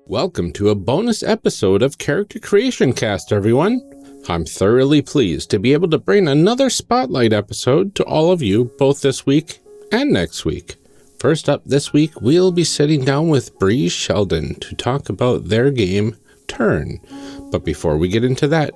Welcome to a bonus episode of Character Creation Cast, everyone. I'm thoroughly pleased to be able to bring another Spotlight episode to all of you, both this week and next week. First up this week, we'll be sitting down with Brie Sheldon to talk about their game, Turn. But before we get into that,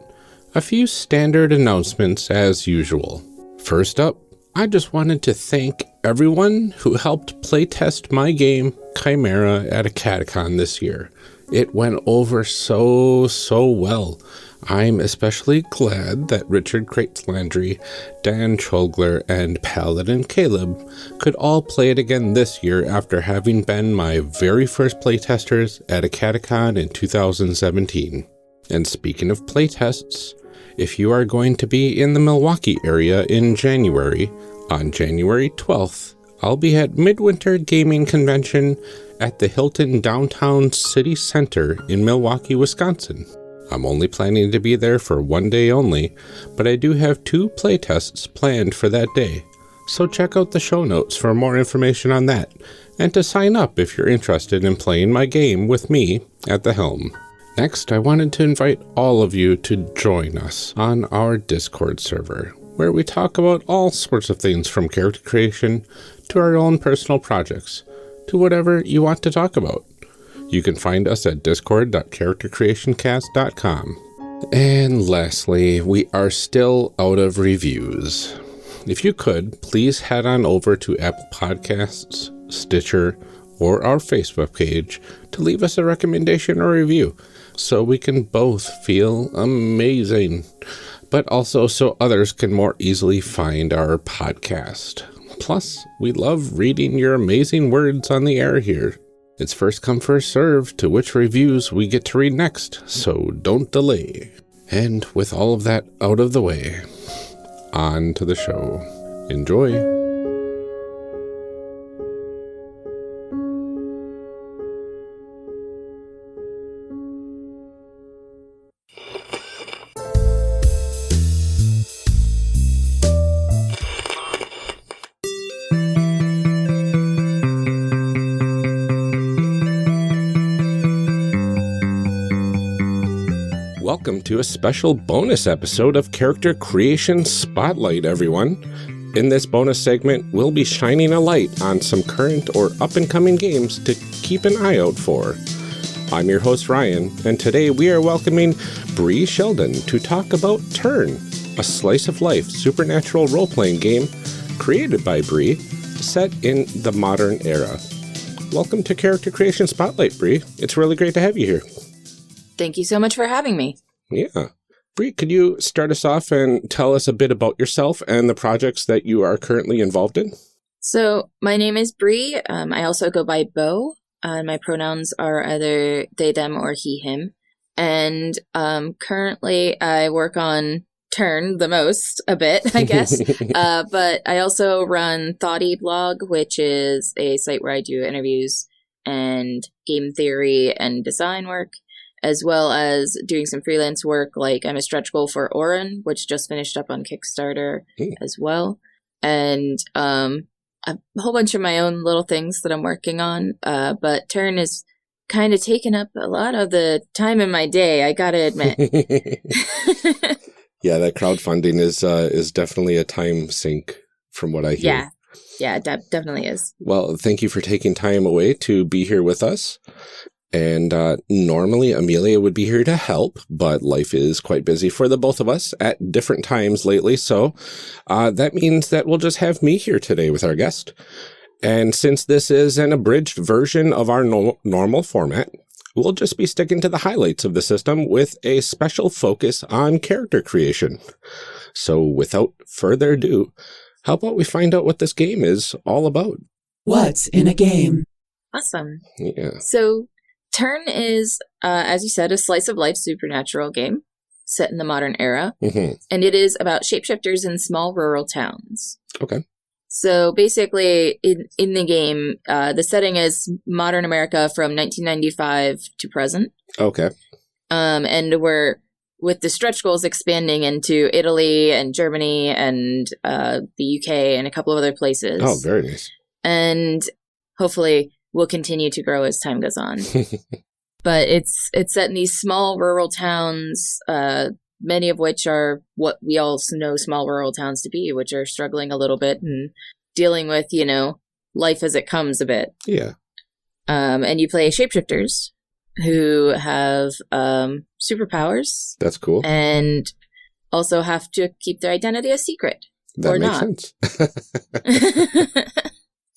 a few standard announcements as usual. First up, I just wanted to thank everyone who helped playtest my game, Chimera, at a Catacon this year. It went over so well. I'm especially glad that Richard Crates-Landry, Dan Chogler, and Paladin Caleb could all play it again this year after having been my very first playtesters at a Catacon in 2017. And speaking of playtests, if you are going to be in the Milwaukee area in January, on January 12th, I'll be at Midwinter Gaming Convention at the Hilton Downtown City Center in Milwaukee, Wisconsin. I'm only planning to be there for one day only, but I do have 2 playtests planned for that day. So check out the show notes for more information on that, and to sign up if you're interested in playing my game with me at the helm. Next, I wanted to invite all of you to join us on our Discord server, where we talk about all sorts of things from character creation to our own personal projects, to whatever you want to talk about. You can find us at discord.charactercreationcast.com. And lastly, we are still out of reviews. If you could, please head on over to Apple Podcasts, Stitcher, or our Facebook page to leave us a recommendation or review so we can both feel amazing, but also so others can more easily find our podcast. Plus, we love reading your amazing words on the air here. It's first come, first serve to which reviews we get to read next, so don't delay. And with all of that out of the way, on to the show. Enjoy. Welcome to a special bonus episode of Character Creation Spotlight, everyone. In this bonus segment, we'll be shining a light on some current or up-and-coming games to keep an eye out for. I'm your host, Ryan, and today we are welcoming Brie Sheldon to talk about Turn, a slice-of-life supernatural role-playing game created by Brie, set in the modern era. Welcome to Character Creation Spotlight, Brie. It's really great to have you here. Thank you so much for having me. Yeah. Brie, could you start us off and tell us a bit about yourself and the projects that you are currently involved in? So, my name is Brie. I also go by Bo. My pronouns are either they, them, or he, him. And currently, I work on Turn the most, a bit, I guess. But I also run Thoughty Blog, which is a site where I do interviews and game theory and design work, as well as doing some freelance work, like I'm a stretch goal for Orin, which just finished up on Kickstarter as well. And a whole bunch of my own little things that I'm working on. But Turn is kind of taken up a lot of the time in my day, I gotta admit. Yeah, that crowdfunding is definitely a time sink from what I hear. Yeah, it definitely is. Well, thank you for taking time away to be here with us. And normally Amelia would be here to help, but life is quite busy for the both of us at different times lately. So that means that we'll just have me here today with our guest. And since this is an abridged version of our normal format, we'll just be sticking to the highlights of the system with a special focus on character creation. So without further ado, how about we find out what this game is all about? What's in a game? Awesome. Yeah. So Turn is, as you said, a slice-of-life supernatural game set in the modern era, and it is about shapeshifters in small rural towns. Okay. So basically, in the game, the setting is modern America from 1995 to present. Okay. And we're, with the stretch goals expanding into Italy and Germany and the UK and a couple of other places. Oh, very nice. And hopefully will continue to grow as time goes on. But it's set in these small rural towns, many of which are what we all know small rural towns to be, which are struggling a little bit and dealing with, life as it comes a bit. Yeah. And you play shapeshifters who have superpowers. That's cool. And also have to keep their identity a secret. That or makes not. sense.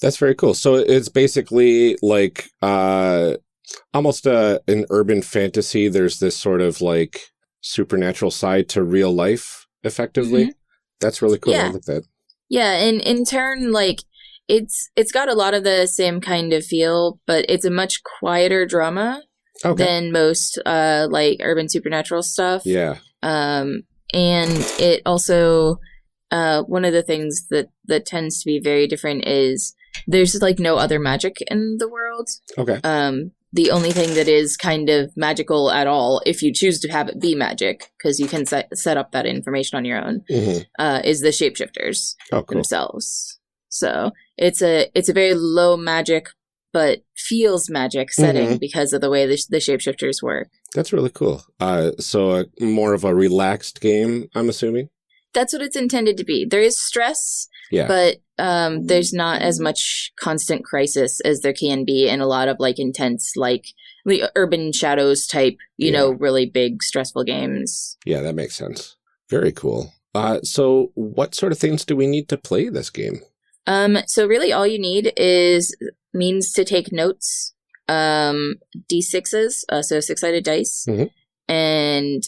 That's very cool. So it's basically like almost an urban fantasy. There's this sort of like supernatural side to real life, effectively. Mm-hmm. That's really cool. Yeah. I like that. Yeah, and in turn, like it's got a lot of the same kind of feel, but it's a much quieter drama than most like urban supernatural stuff. Yeah. And it also one of the things that tends to be very different is there's like no other magic in the world. Okay. The only thing that is kind of magical at all, if you choose to have it be magic, because you can set up that information on your own, is the shapeshifters themselves. So it's a very low magic, but feels magic setting because of the way the shapeshifters work. That's really cool. So more of a relaxed game, I'm assuming? That's what it's intended to be. There is stress, but there's not as much constant crisis as there can be in a lot of like intense, like Urban Shadows type, really big, stressful games. Yeah, that makes sense. Very cool. So what sort of things do we need to play this game? So really all you need is means to take notes, D6s, so 6-sided dice, and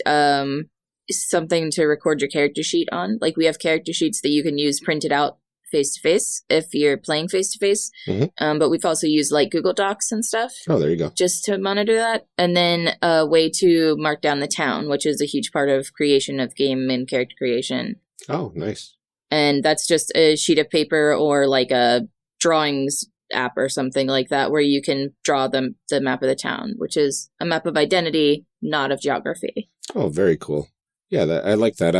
something to record your character sheet on. Like we have character sheets that you can use printed out face-to-face if you're playing face-to-face, but we've also used like Google Docs and stuff. Oh, there you go. Just to monitor that. And then a way to mark down the town, which is a huge part of creation of game and character creation. Oh, nice. And that's just a sheet of paper or like a drawings app or something like that where you can draw the map of the town, which is a map of identity, not of geography. Oh, very cool. Yeah, I like that.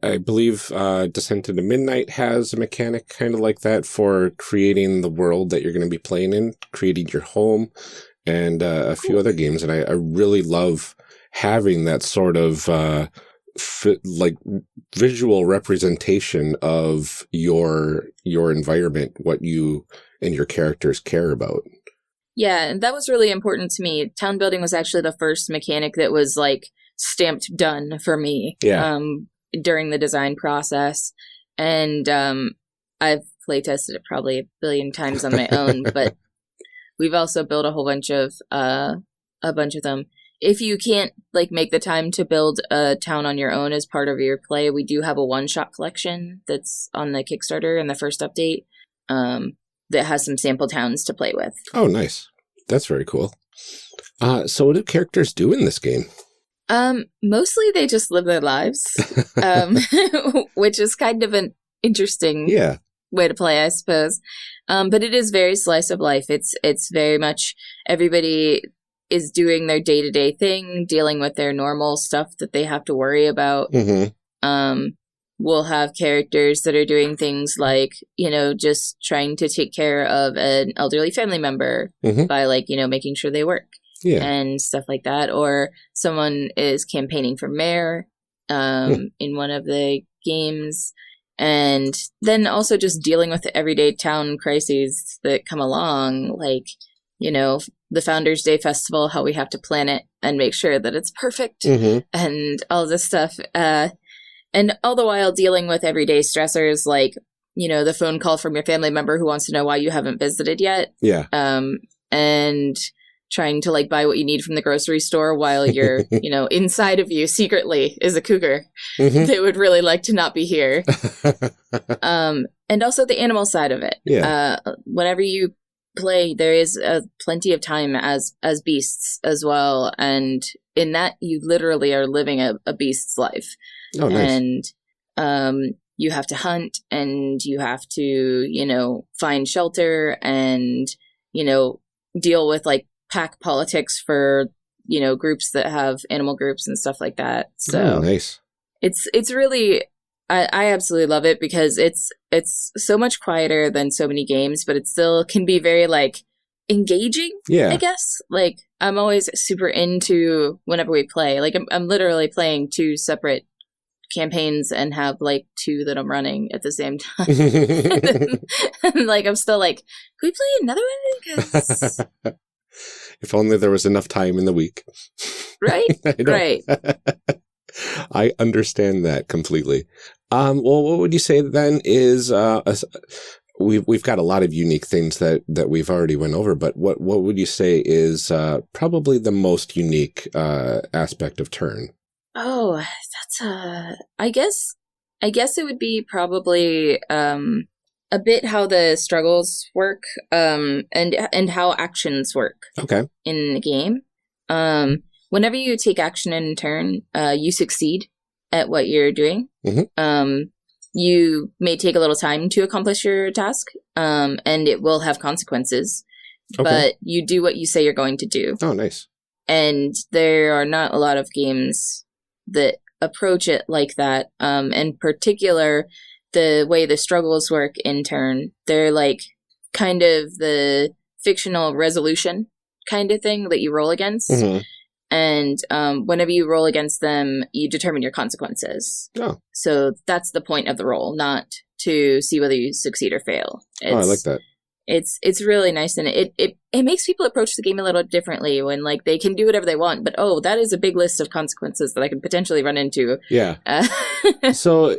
I believe Descent into Midnight has a mechanic kind of like that for creating the world that you're going to be playing in, creating your home, and a few other games. And I really love having that sort of like visual representation of your environment, what you and your characters care about. Yeah, and that was really important to me. Town building was actually the first mechanic that was like stamped done for me during the design process. And I've playtested it probably a billion times on my own, but we've also built a whole bunch of them. If you can't like make the time to build a town on your own as part of your play, we do have a one-shot collection that's on the Kickstarter in the first update that has some sample towns to play with. Oh, nice. That's very cool. So what do characters do in this game? Mostly they just live their lives, which is kind of an interesting way to play, I suppose. But it is very slice of life. It's very much everybody is doing their day-to-day thing, dealing with their normal stuff that they have to worry about. We'll have characters that are doing things like, just trying to take care of an elderly family member by like, making sure they work. And stuff like that. Or someone is campaigning for mayor in one of the games. And then also just dealing with the everyday town crises that come along, like, the Founders Day Festival, how we have to plan it and make sure that it's perfect and all this stuff. And all the while dealing with everyday stressors like, the phone call from your family member who wants to know why you haven't visited yet. And trying to like buy what you need from the grocery store while you're, inside of you secretly is a cougar that would really like to not be here. And also the animal side of it. Whenever you play, there is plenty of time as beasts as well. And in that, you literally are living a beast's life. Oh, nice. And you have to hunt and you have to, find shelter and, deal with like pack politics for, groups that have animal groups and stuff like that. So nice. It's really, I absolutely love it because it's so much quieter than so many games, but it still can be very like engaging, I guess. Like, I'm always super into whenever we play. Like, I'm literally playing 2 separate campaigns and have like 2 that I'm running at the same time. And, like, I'm still like, can we play another one? Because if only there was enough time in the week. Right? Right. I understand that completely. Well, what would you say then is we've got a lot of unique things that we've already went over, but what would you say is probably the most unique aspect of Turn? Oh, that's I guess it would be probably a bit how the struggles work and how actions work. Okay. In the game. Whenever you take action in turn, you succeed at what you're doing. Mm-hmm. You may take a little time to accomplish your task, and it will have consequences. Okay. But you do what you say you're going to do. Oh, nice. And there are not a lot of games that approach it like that. In particular, the way the struggles work in turn, they're like kind of the fictional resolution kind of thing that you roll against. Mm-hmm. And whenever you roll against them, you determine your consequences. Oh. So that's the point of the roll, not to see whether you succeed or fail. I like that. It's really nice, and it makes people approach the game a little differently when, like, they can do whatever they want, but that is a big list of consequences that I can potentially run into. Yeah. So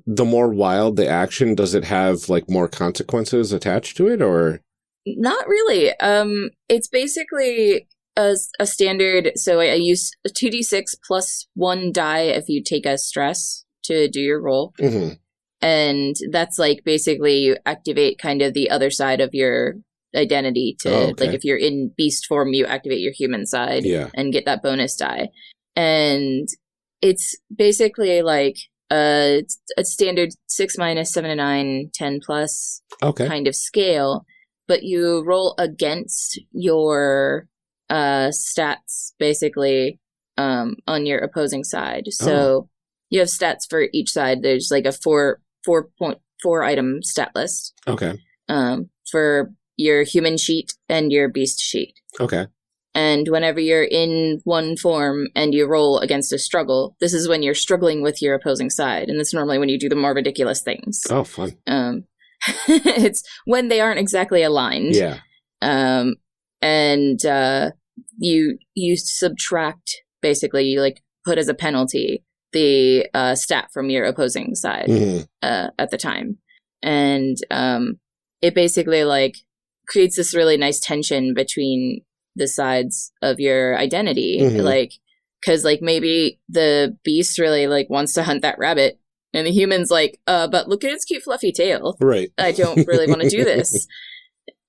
the more wild the action, does it have like more consequences attached to it, or? Not really. It's basically a standard. So I use a 2d6 plus 1 die if you take a stress to do your roll. Mm-hmm. And that's like basically you activate kind of the other side of your identity to like if you're in beast form, you activate your human side and get that bonus die. And it's basically like a standard 6 minus 7 to 9, 10 plus kind of scale, but you roll against your stats basically on your opposing side. So you have stats for each side. There's like a 4.4 item stat list. Okay. For your human sheet and your beast sheet. Okay. And whenever you're in one form and you roll against a struggle, this is when you're struggling with your opposing side. And that's normally when you do the more ridiculous things. Oh, fun. It's when they aren't exactly aligned. Yeah. And you subtract, basically, you like put as a penalty the stat from your opposing side at the time. And it basically like creates this really nice tension between the sides of your identity. Like, because like maybe the beast really like wants to hunt that rabbit, and the human's like, but look at its cute fluffy tail. Right. I don't really want to do this.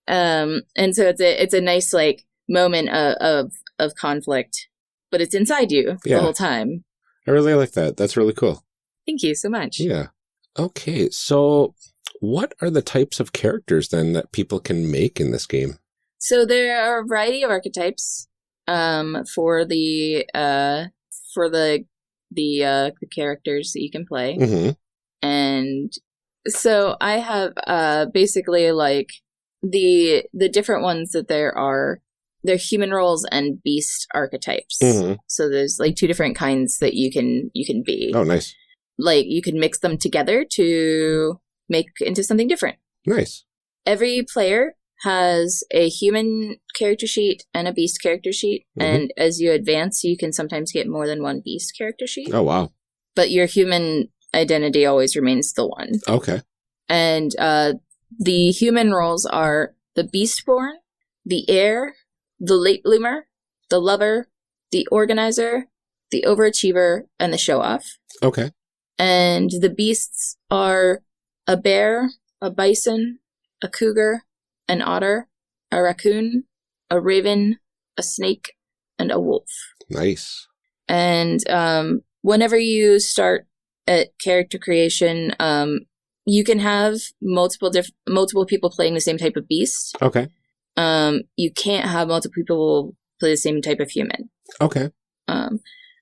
And so it's a nice like moment of conflict, but it's inside you the whole time. I really like that. That's really cool. Thank you so much. Yeah. Okay. So what are the types of characters then that people can make in this game? So there are a variety of archetypes for the characters that you can play. Mm-hmm. And so I have basically like the different ones that there are. They're human roles and beast archetypes. Mm-hmm. So there's like 2 different kinds that you can be. Oh, nice. Like you can mix them together to make into something different. Nice. Every player has a human character sheet and a beast character sheet. Mm-hmm. And as you advance, you can sometimes get more than one beast character sheet. Oh, wow. But your human identity always remains the one. Okay. And the human roles are the beastborn, the heir, the late bloomer, the lover, the organizer, the overachiever, and the show-off. Okay. And the beasts are a bear, a bison, a cougar, an otter, a raccoon, a raven, a snake, and a wolf. Nice. And whenever you start at character creation, you can have multiple people playing the same type of beast. Okay. You can't have multiple people play the same type of human. Okay.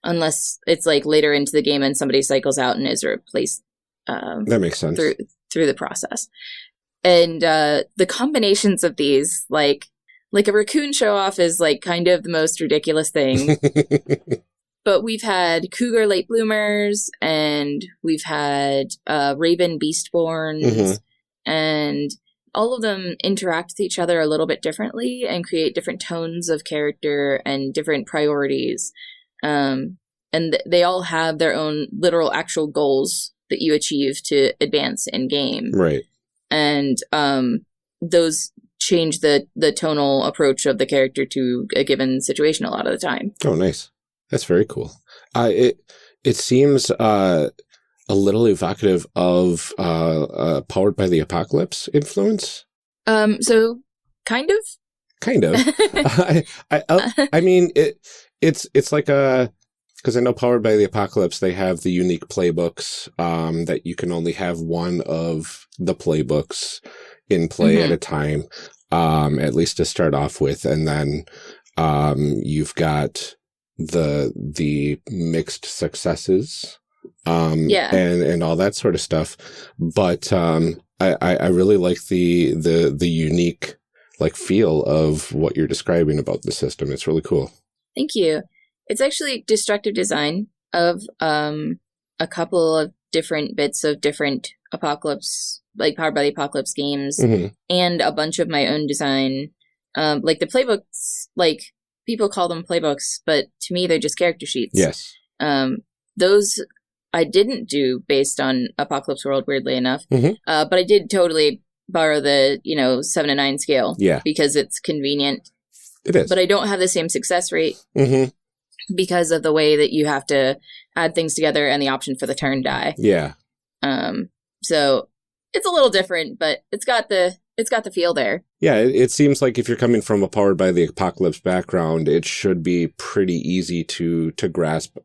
Unless it's like later into the game and somebody cycles out and is replaced. That makes sense. Through the process. And the combinations of these, like, like a raccoon show off is like kind of the most ridiculous thing. But we've had cougar late bloomers, and we've had raven beastborns, and all of them interact with each other a little bit differently and create different tones of character and different priorities. And they all have their own literal actual goals that you achieve to advance in game. Right. And those change the tonal approach of the character to a given situation a lot of the time. Oh, nice. That's very cool. It seems a little evocative of Powered by the Apocalypse influence. So kind of. Kind of. I mean, it's like because I know Powered by the Apocalypse, they have the unique playbooks that you can only have one of the playbooks in play at a time, at least to start off with, and then you've got the mixed successes, and all that sort of stuff. But I really like the unique like feel of what you're describing about the system. It's really cool. Thank you. It's actually destructive design of a couple of different bits of different Apocalypse, like Powered by the Apocalypse games, and a bunch of my own design. Like the playbooks, like people call them playbooks, but to me they're just character sheets. Yes. Those I didn't do based on Apocalypse World, weirdly enough. But I did totally borrow the 7 to 9 scale. Yeah. Because it's convenient. It is. But I don't have the same success rate. Because of the way that you have to add things together and the option for the turn die. Yeah. So it's a little different, but it's got the feel there. Yeah, it seems like if you're coming from a Powered by the Apocalypse background, it should be pretty easy to grasp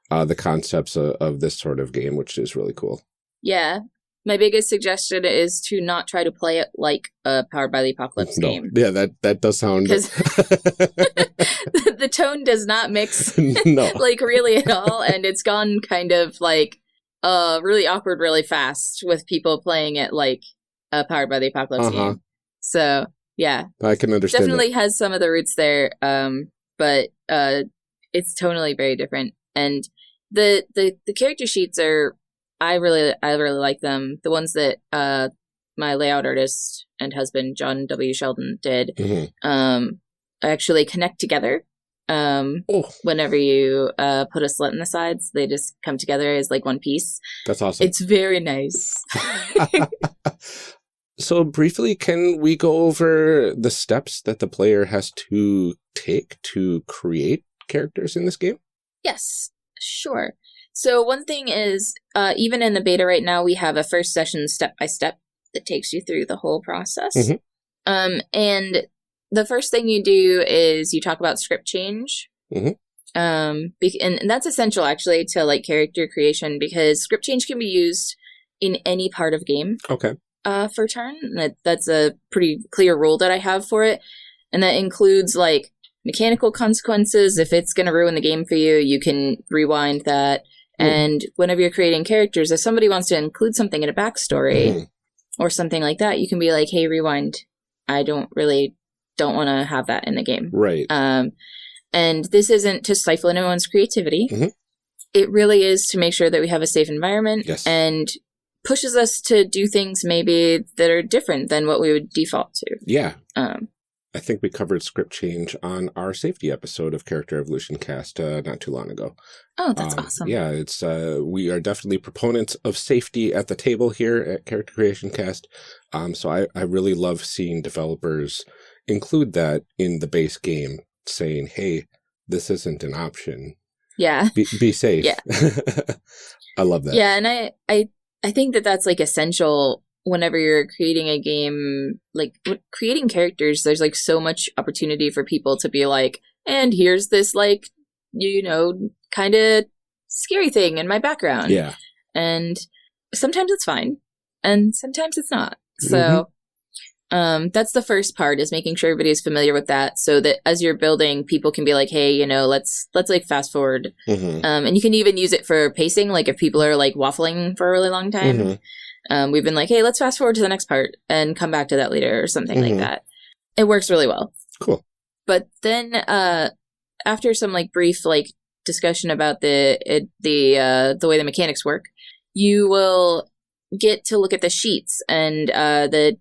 the concepts of this sort of game, which is really cool. Yeah. My biggest suggestion is to not try to play it like a Powered by the Apocalypse game. Yeah, that does sound... Because the tone does not mix no. like really at all, and it's gone kind of like really awkward really fast with people playing it like a Powered by the Apocalypse game. So, yeah. I can understand definitely has some of the roots there, but it's tonally very different. And the character sheets are... I really like them. The ones that my layout artist and husband, John W. Sheldon, did actually connect together. Whenever you put a slit in the sides, they just come together as like one piece. That's awesome. It's very nice. So briefly, can we go over the steps that the player has to take to create characters in this game? Yes, sure. So one thing is, even in the beta right now, we have a first session step-by-step that takes you through the whole process. And the first thing you do is you talk about script change. And that's essential, actually, to like character creation, because script change can be used in any part of game. Okay. For turn. That's a pretty clear rule that I have for it. And that includes like mechanical consequences. If it's going to ruin the game for you, you can rewind that. And whenever you're creating characters, if somebody wants to include something in a backstory or something like that, you can be like, hey, rewind. I don't want to have that in the game. Right. And this isn't to stifle anyone's creativity. It really is to make sure that we have a safe environment and pushes us to do things maybe that are different than what we would default to. Yeah. I think we covered script change on our safety episode of Character Evolution Cast not too long ago. Oh, that's awesome. Yeah, it's we are definitely proponents of safety at the table here at Character Creation Cast. So I really love seeing developers include that in the base game, saying, hey, this isn't an option. Yeah. Be safe. Yeah. I love that. Yeah, and I think that that's like essential whenever you're creating a game, like creating characters. There's like so much opportunity for people to be like, and here's this like, kind of scary thing in my background. Yeah. And sometimes it's fine and sometimes it's not. So that's the first part, is making sure everybody's familiar with that, so that as you're building, people can be like, hey, let's like fast forward. And you can even use it for pacing. Like if people are like waffling for a really long time, we've been like, hey, let's fast forward to the next part and come back to that later or something like that. It works really well. Cool. But then after some like brief like discussion about the way the mechanics work, you will get to look at the sheets, and the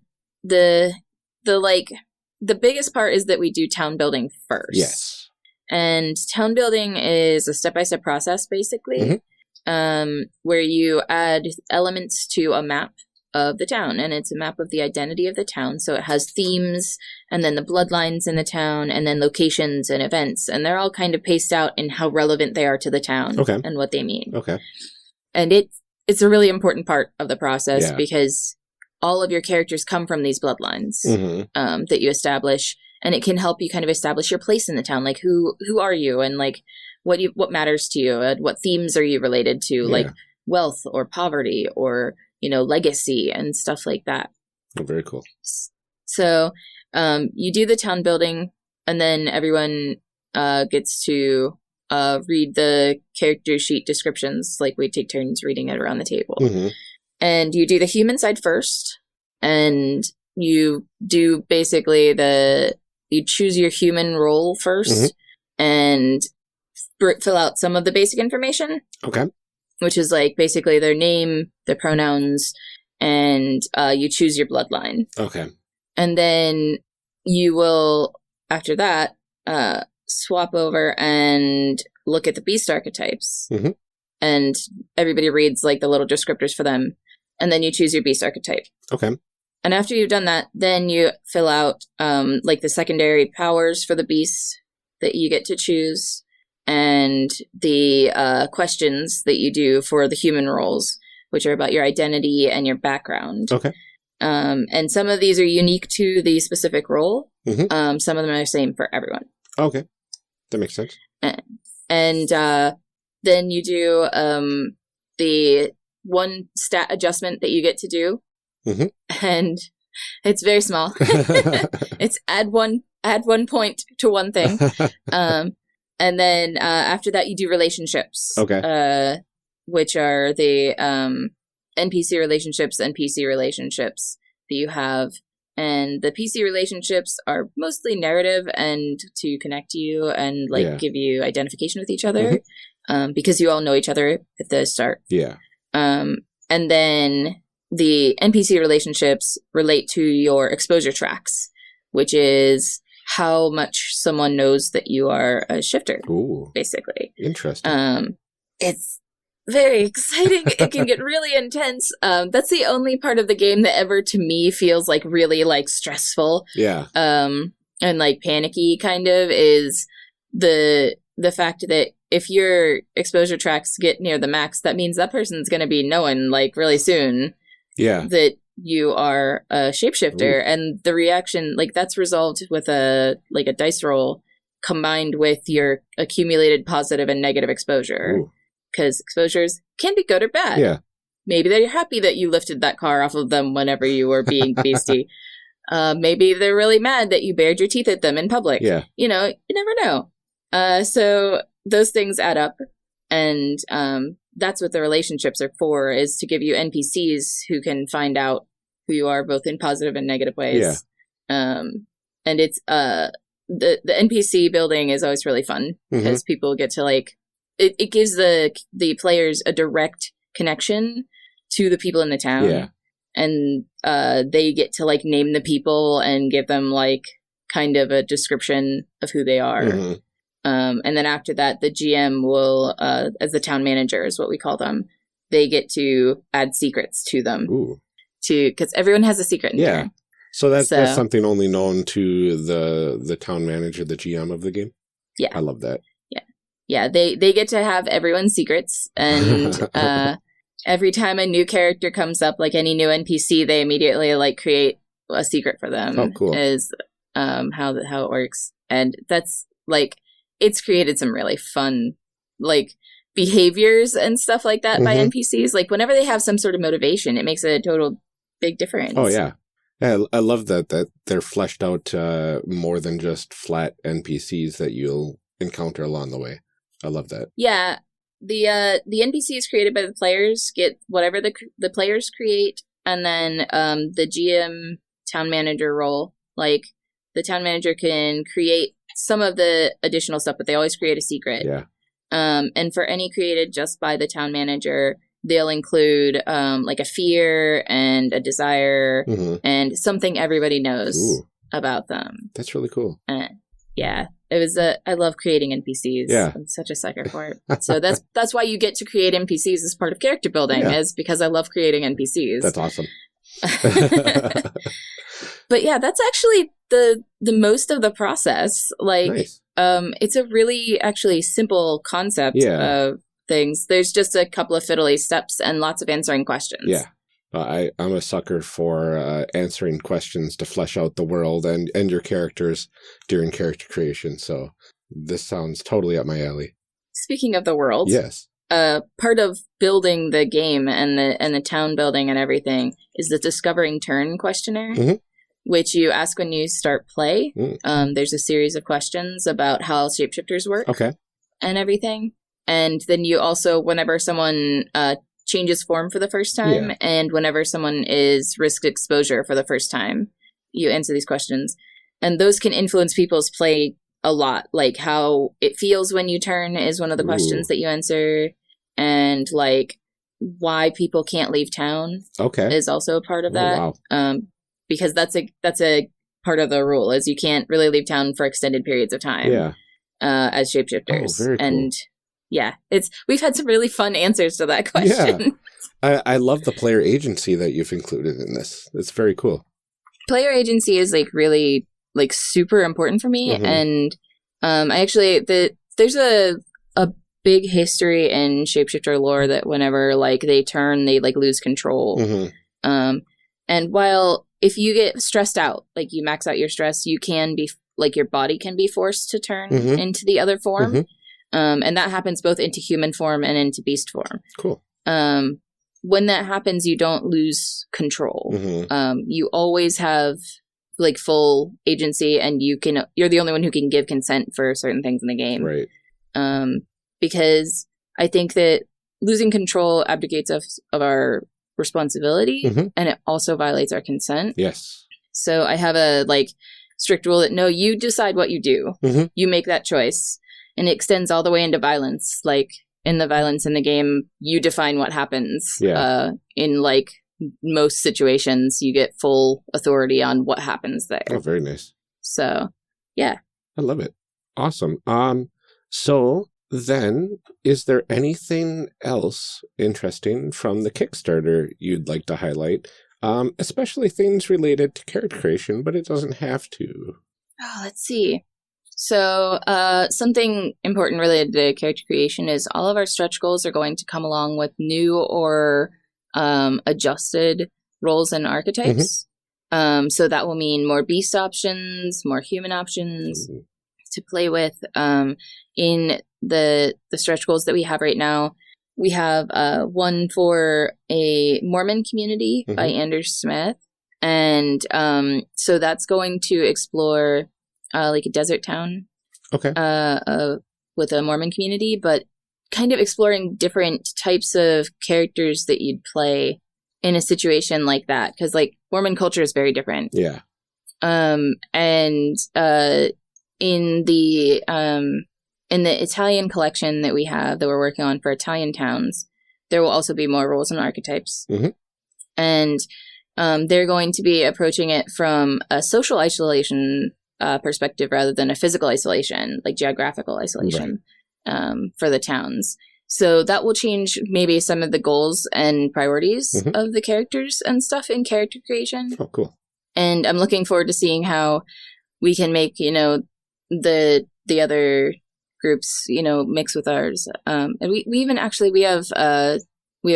biggest part is that we do town building first. Yes. And town building is a step-by-step process, basically, where you add elements to a map of the town, and it's a map of the identity of the town. So it has themes, and then the bloodlines in the town, and then locations and events, and they're all kind of paced out in how relevant they are to the town and what they mean. Okay. And it's a really important part of the process because all of your characters come from these bloodlines that you establish, and it can help you kind of establish your place in the town. Like, who are you, and like what matters to you, and what themes are you related to, like wealth or poverty or legacy and stuff like that. Oh, very cool. So you do the town building, and then everyone gets to read the character sheet descriptions. Like, we take turns reading it around the table. And you do the human side first, and you do basically you choose your human role first and fill out some of the basic information. Okay. Which is like basically their name, their pronouns, and you choose your bloodline. Okay. And then you will, after that, swap over and look at the beast archetypes. And everybody reads like the little descriptors for them. And then you choose your beast archetype. Okay. And after you've done that, then you fill out like the secondary powers for the beasts that you get to choose, and the questions that you do for the human roles, which are about your identity and your background. Okay. And some of these are unique to the specific role. Some of them are the same for everyone. Okay. That makes sense. And then you do the one stat adjustment that you get to do. And it's very small. It's add one point to one thing. And then after that, you do relationships. Okay. Which are the NPC relationships and PC relationships that you have. And the PC relationships are mostly narrative and to connect you and give you identification with each other, because you all know each other at the start. Yeah. And then the NPC relationships relate to your exposure tracks, which is how much someone knows that you are a shifter. Ooh, basically. Interesting. It's very exciting. It can get really intense. That's the only part of the game that ever, to me, feels like really like stressful. Yeah. And like panicky kind of is the fact that if your exposure tracks get near the max, that means that person's going to be knowing like really soon. Yeah. That you are a shapeshifter. Ooh. And the reaction, like, that's resolved with a dice roll combined with your accumulated positive and negative exposure. Because exposures can be good or bad. Yeah. Maybe they're happy that you lifted that car off of them whenever you were being beastie. Maybe they're really mad that you bared your teeth at them in public. Yeah. You never know. So those things add up. And that's what the relationships are for, is to give you NPCs who can find out who you are, both in positive and negative ways. Yeah. And it's the NPC building is always really fun because people get to it gives the players a direct connection to the people in the town. Yeah. And they get to name the people and give them kind of a description of who they are. And then after that, the GM will, as the town manager is what we call them, they get to add secrets to them. Ooh. Because everyone has a secret in there. So that's something only known to the town manager, the GM of the game? Yeah. I love that. Yeah. Yeah, they get to have everyone's secrets, and every time a new character comes up, like any new NPC, they immediately create a secret for them. Oh, cool. Is how it works. And that's it's created some really fun behaviors and stuff like that by NPCs. Whenever they have some sort of motivation, it makes a total big difference. Oh yeah. Yeah, I love that they're fleshed out more than just flat NPCs that you'll encounter along the way. I love that. Yeah, the NPCs created by the players get whatever the players create, and then the GM town manager role, the town manager can create some of the additional stuff, but they always create a secret. Yeah. And for any created just by the town manager, they'll include like a fear and a desire and something everybody knows about them. That's really cool. Yeah. It was I love creating NPCs. Yeah. I'm such a sucker for it. So that's why you get to create NPCs as part of character building, is because I love creating NPCs. That's awesome. But yeah, that's actually the most of the process. Like, nice. It's a really actually simple concept of things. There's just a couple of fiddly steps and lots of answering questions. Yeah. I'm a sucker for answering questions to flesh out the world and your characters during character creation. So this sounds totally up my alley. Speaking of the world, yes, part of building the game and the town building and everything is the Discovering Turn questionnaire, which you ask when you start play. There's a series of questions about how shapeshifters work, and everything. And then you also, whenever someone changes form for the first time, and whenever someone is risk exposure for the first time, you answer these questions. And those can influence people's play a lot. Like how it feels when you turn is one of the questions that you answer. And like why people can't leave town is also a part of that. Wow. Because that's a part of the rule is you can't really leave town for extended periods of time as shapeshifters. Very cool. And we've had some really fun answers to that question. Yeah. I love the player agency that you've included in this. It's very cool. Player agency is like really like super important for me. And I actually there's a big history in shapeshifter lore that whenever like they turn, they like lose control. And while if you get stressed out, like you max out your stress, you can be like your body can be forced to turn into the other form. And that happens both into human form and into beast form. Cool. When that happens, you don't lose control. You always have like full agency, and you're the only one who can give consent for certain things in the game. Right. Because I think that losing control abdicates us of our responsibility, and it also violates our consent. Yes. So I have a like strict rule that no, you decide what you do. You make that choice. And it extends all the way into violence. Like, in the violence in the game, you define what happens. In, like, most situations, you get full authority on what happens there. Oh, very nice. So, yeah. I love it. Awesome. So, then, is there anything else interesting from the Kickstarter you'd like to highlight? Especially things related to character creation, but it doesn't have to. Oh, let's see. So something important related to character creation is all of our stretch goals are going to come along with new or adjusted roles and archetypes. So that will mean more beast options, more human options to play with. In the stretch goals that we have right now, we have one for a Mormon community by Anders Smith. And so that's going to explore like a desert town with a Mormon community, but kind of exploring different types of characters that you'd play in a situation like that. Because like Mormon culture is very different. Yeah. And in the Italian collection that we have that we're working on for Italian towns, there will also be more roles and archetypes. And they're going to be approaching it from a social isolation perspective rather than a physical isolation, like geographical isolation, for the towns. So that will change maybe some of the goals and priorities of the characters and stuff in character creation. Oh, cool. And I'm looking forward to seeing how we can make, the other groups, mix with ours. And we even actually, we have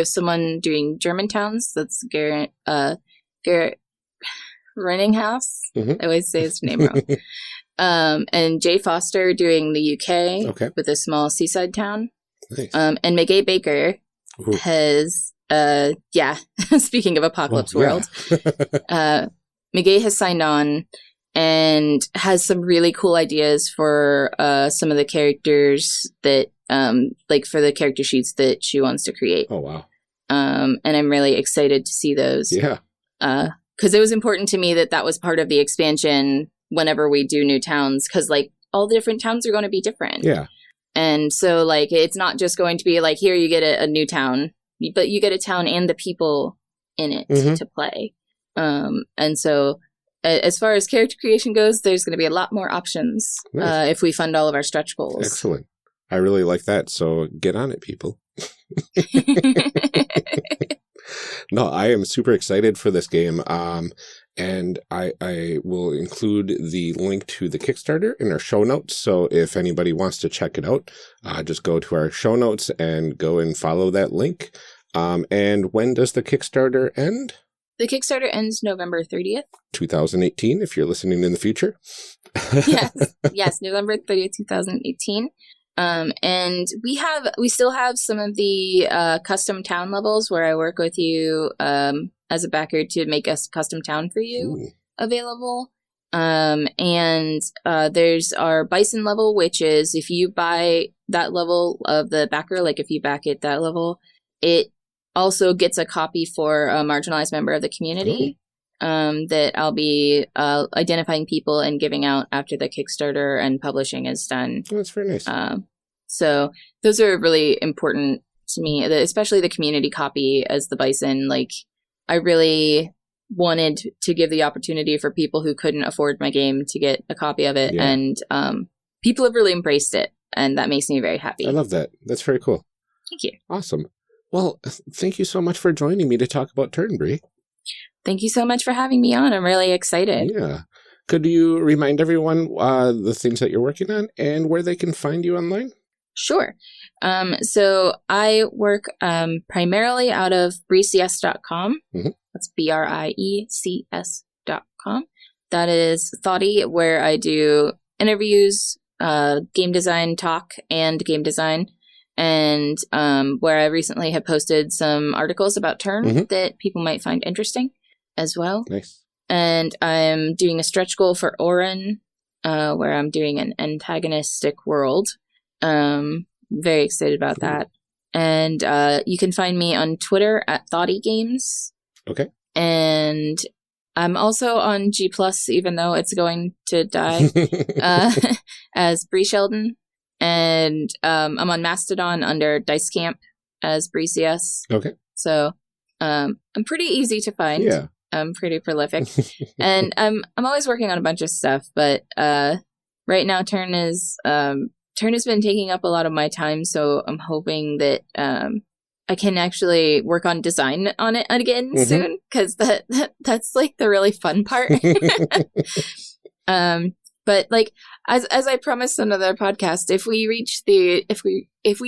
someone doing German towns. That's Garrett Renninghaus. I always say his name wrong. And Jay Foster doing the UK with a small seaside town. Nice. And McGay Baker has, speaking of Apocalypse World, McGay has signed on and has some really cool ideas for some of the characters that, like for the character sheets that she wants to create. Oh, wow. And I'm really excited to see those. Yeah. Because it was important to me that was part of the expansion whenever we do new towns, because like all the different towns are going to be different. Yeah. And so like it's not just going to be like, here you get a new town, but you get a town and the people in it to play. And so as far as character creation goes, there's going to be a lot more options if we fund all of our stretch goals. Excellent. I really like that. So get on it, people. No, I am super excited for this game. And I will include the link to the Kickstarter in our show notes. So if anybody wants to check it out, just go to our show notes and go and follow that link. And when does the Kickstarter end? The Kickstarter ends November 30th. 2018, if you're listening in the future. Yes, November 30th, 2018. And we still have some of the custom town levels where I work with you as a backer to make a custom town for you available. And there's our bison level, which is if you buy that level of the backer, like if you back it that level, it also gets a copy for a marginalized member of the community that I'll be identifying people and giving out after the Kickstarter and publishing is done. Oh, that's very nice. So those are really important to me, especially the community copy as the bison. Like, I really wanted to give the opportunity for people who couldn't afford my game to get a copy of it. Yeah. And people have really embraced it, and that makes me very happy. I love that. That's very cool. Thank you. Awesome. Well, thank you so much for joining me to talk about Turn, Brie. Thank you so much for having me on. I'm really excited. Yeah. Could you remind everyone the things that you're working on and where they can find you online? Sure. So I work primarily out of briecs.com. That's BRIECS.com. That is Thoughty, where I do interviews, game design talk, and game design. And where I recently have posted some articles about Turn that people might find interesting as well. Nice. And I'm doing a stretch goal for Orin, where I'm doing an antagonistic world. Very excited about that. And you can find me on Twitter at Thoughty Games. Okay. And I'm also on G+, even though it's going to die, as Brie Sheldon. And I'm on Mastodon under dice.camp as Brie CS. Okay. So I'm pretty easy to find. Yeah. I'm pretty prolific. And I'm always working on a bunch of stuff, but right now Turn has been taking up a lot of my time, so I'm hoping that I can actually work on design on it again soon, because that's like the really fun part. But like as I promised on another podcast, if we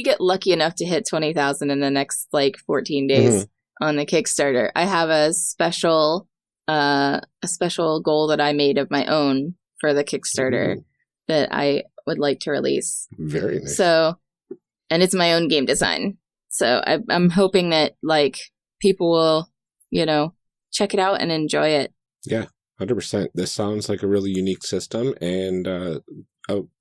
get lucky enough to hit 20,000 in the next like 14 days on the Kickstarter, I have a special goal that I made of my own for the Kickstarter that I would like to release. Very nice. So, and it's my own game design. So I'm hoping that like people will, check it out and enjoy it. Yeah, 100%. This sounds like a really unique system, and a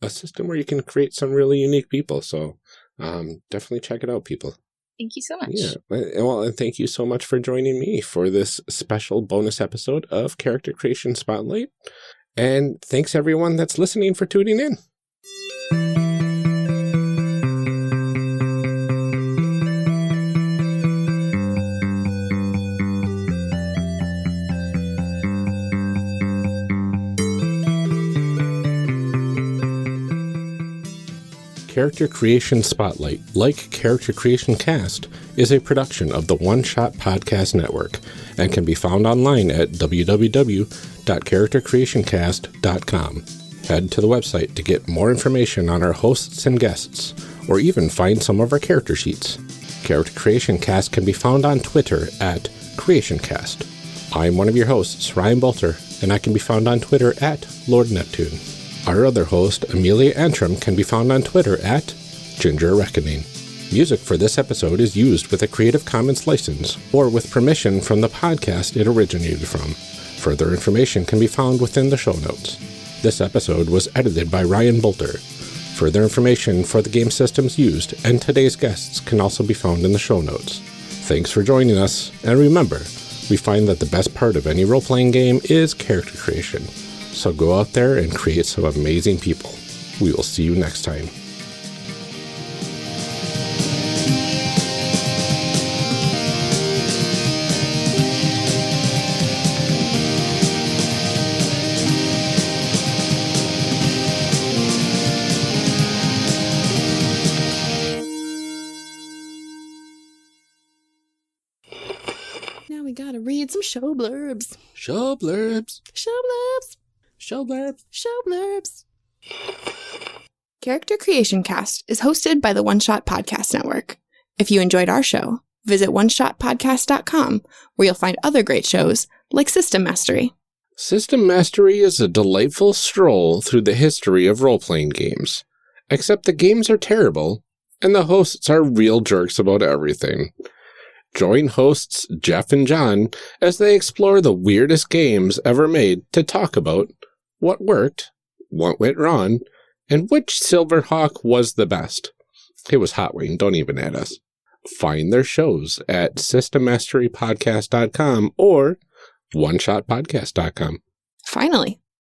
system where you can create some really unique people. So definitely check it out, people. Thank you so much. Yeah. Well, and thank you so much for joining me for this special bonus episode of Character Creation Spotlight. And thanks everyone that's listening for tuning in. Character Creation Spotlight, like Character Creation Cast, is a production of the One Shot Podcast Network and can be found online at www.charactercreationcast.com. Head to the website to get more information on our hosts and guests, or even find some of our character sheets. Character Creation Cast can be found on Twitter at CreationCast. I'm one of your hosts, Ryan Bolter, and I can be found on Twitter at Lord Neptune. Our other host, Amelia Antrim, can be found on Twitter at Ginger Reckoning. Music for this episode is used with a Creative Commons license or with permission from the podcast it originated from. Further information can be found within the show notes. This episode was edited by Ryan Bolter. Further information for the game systems used and today's guests can also be found in the show notes. Thanks for joining us, and remember, we find that the best part of any role-playing game is character creation. So go out there and create some amazing people. We will see you next time. Now we gotta read some show blurbs. Show blurbs. Show blurbs. Show blurbs. Show blurbs. Character Creation Cast is hosted by the One Shot Podcast Network. If you enjoyed our show, visit oneshotpodcast.com, where you'll find other great shows like System Mastery. System Mastery is a delightful stroll through the history of role-playing games. Except the games are terrible, and the hosts are real jerks about everything. Join hosts Jeff and John as they explore the weirdest games ever made to talk about what worked, what went wrong, and which Silverhawk was the best. It was Hot Wing, don't even add us. Find their shows at systemmasterypodcast.com or oneshotpodcast.com. Finally,